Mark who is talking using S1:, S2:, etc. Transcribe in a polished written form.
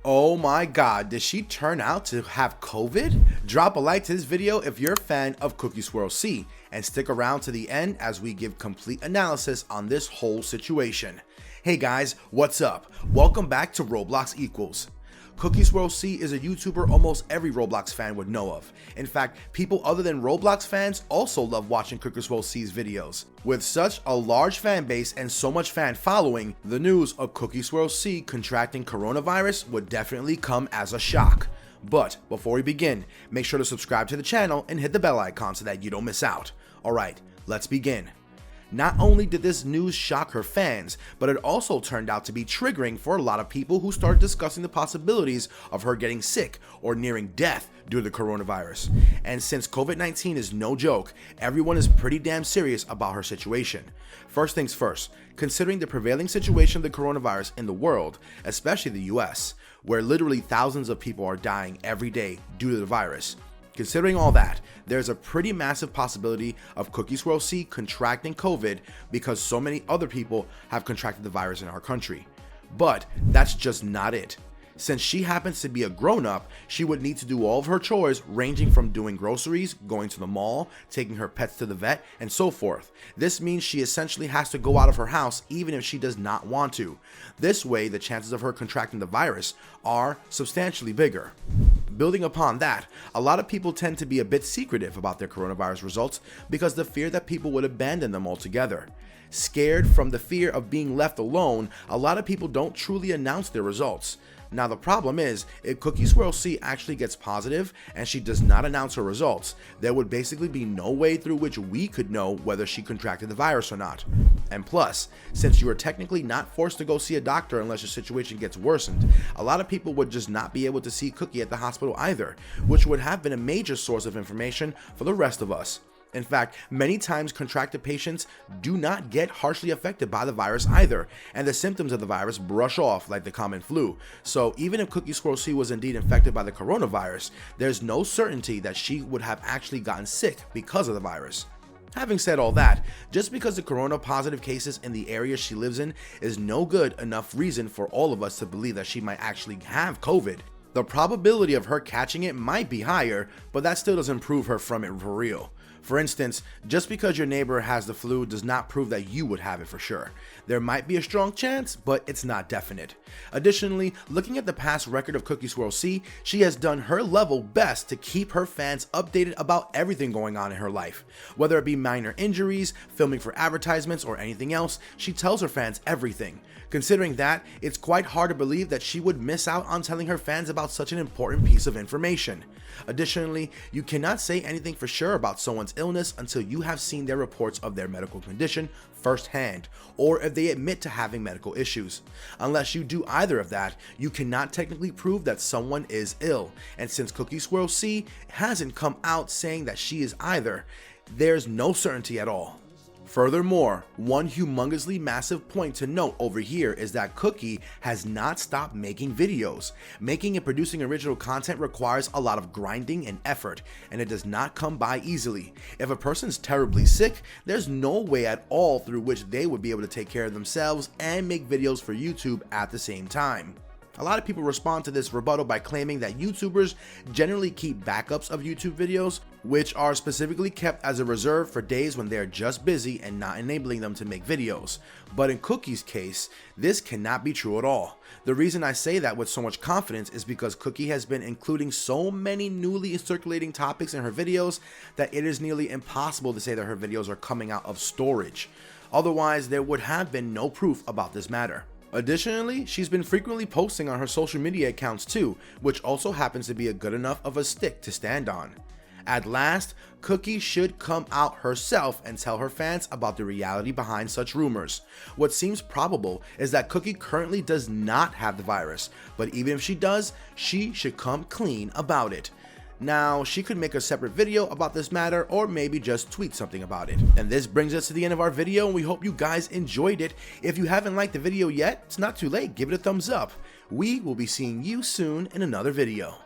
S1: Oh my god, did she turn out to have COVID? Drop a like to this video if you're a fan of CookieSwirlC, and stick around to the end as we give complete analysis on this whole situation. Hey guys, what's up? Welcome back to Roblox Equals. CookieSwirlC is a YouTuber almost every Roblox fan would know of. In fact, people other than Roblox fans also love watching CookieSwirlC's videos. With such a large fan base and so much fan following, the news of CookieSwirlC contracting coronavirus would definitely come as a shock. But before we begin, make sure to subscribe to the channel and hit the bell icon so that you don't miss out. Alright, let's begin. Not only did this news shock her fans, but it also turned out to be triggering for a lot of people who started discussing the possibilities of her getting sick or nearing death due to the coronavirus. And since COVID-19 is no joke, everyone is pretty damn serious about her situation. First things first, considering the prevailing situation of the coronavirus in the world, especially the US, where literally thousands of people are dying every day due to the virus. Considering all that, there's a pretty massive possibility of CookieSwirlC contracting COVID because so many other people have contracted the virus in our country. But that's just not it. Since she happens to be a grown-up, she would need to do all of her chores, ranging from doing groceries, going to the mall, taking her pets to the vet, and so forth. This means she essentially has to go out of her house even if she does not want to. This way, the chances of her contracting the virus are substantially bigger. Building upon that, a lot of people tend to be a bit secretive about their coronavirus results because the fear that people would abandon them altogether. Scared from the fear of being left alone, a lot of people don't truly announce their results. Now the problem is, if CookieSwirlC actually gets positive and she does not announce her results, there would basically be no way through which we could know whether she contracted the virus or not. And plus, since you are technically not forced to go see a doctor unless your situation gets worsened, a lot of people would just not be able to see Cookie at the hospital either, which would have been a major source of information for the rest of us. In fact, many times contracted patients do not get harshly affected by the virus either, and the symptoms of the virus brush off like the common flu. So even if CookieSwirlC was indeed infected by the coronavirus, there's no certainty that she would have actually gotten sick because of the virus. Having said all that, just because the corona positive cases in the area she lives in is no good enough reason for all of us to believe that she might actually have COVID. The probability of her catching it might be higher, but that still doesn't prove her from it for real. For instance, just because your neighbor has the flu does not prove that you would have it for sure. There might be a strong chance, but it's not definite. Additionally, looking at the past record of CookieSwirlC, she has done her level best to keep her fans updated about everything going on in her life. Whether it be minor injuries, filming for advertisements, or anything else, she tells her fans everything. Considering that, it's quite hard to believe that she would miss out on telling her fans about such an important piece of information. Additionally, you cannot say anything for sure about someone's illness until you have seen their reports of their medical condition firsthand, or if they admit to having medical issues. Unless you do either of that, you cannot technically prove that someone is ill, and since CookieSwirlC hasn't come out saying that she is either, there's no certainty at all. Furthermore, one humongously massive point to note over here is that Cookie has not stopped making videos. Making and producing original content requires a lot of grinding and effort, and it does not come by easily. If a person's terribly sick, there's no way at all through which they would be able to take care of themselves and make videos for YouTube at the same time. A lot of people respond to this rebuttal by claiming that YouTubers generally keep backups of YouTube videos, which are specifically kept as a reserve for days when they're just busy and not enabling them to make videos. But in Cookie's case, this cannot be true at all. The reason I say that with so much confidence is because Cookie has been including so many newly circulating topics in her videos that it is nearly impossible to say that her videos are coming out of storage. Otherwise, there would have been no proof about this matter. Additionally, she's been frequently posting on her social media accounts too, which also happens to be a good enough of a stick to stand on. At last, Cookie should come out herself and tell her fans about the reality behind such rumors. What seems probable is that Cookie currently does not have the virus, but even if she does, she should come clean about it. Now, she could make a separate video about this matter or maybe just tweet something about it. And this brings us to the end of our video, and we hope you guys enjoyed it. If you haven't liked the video yet, it's not too late, give it a thumbs up. We will be seeing you soon in another video.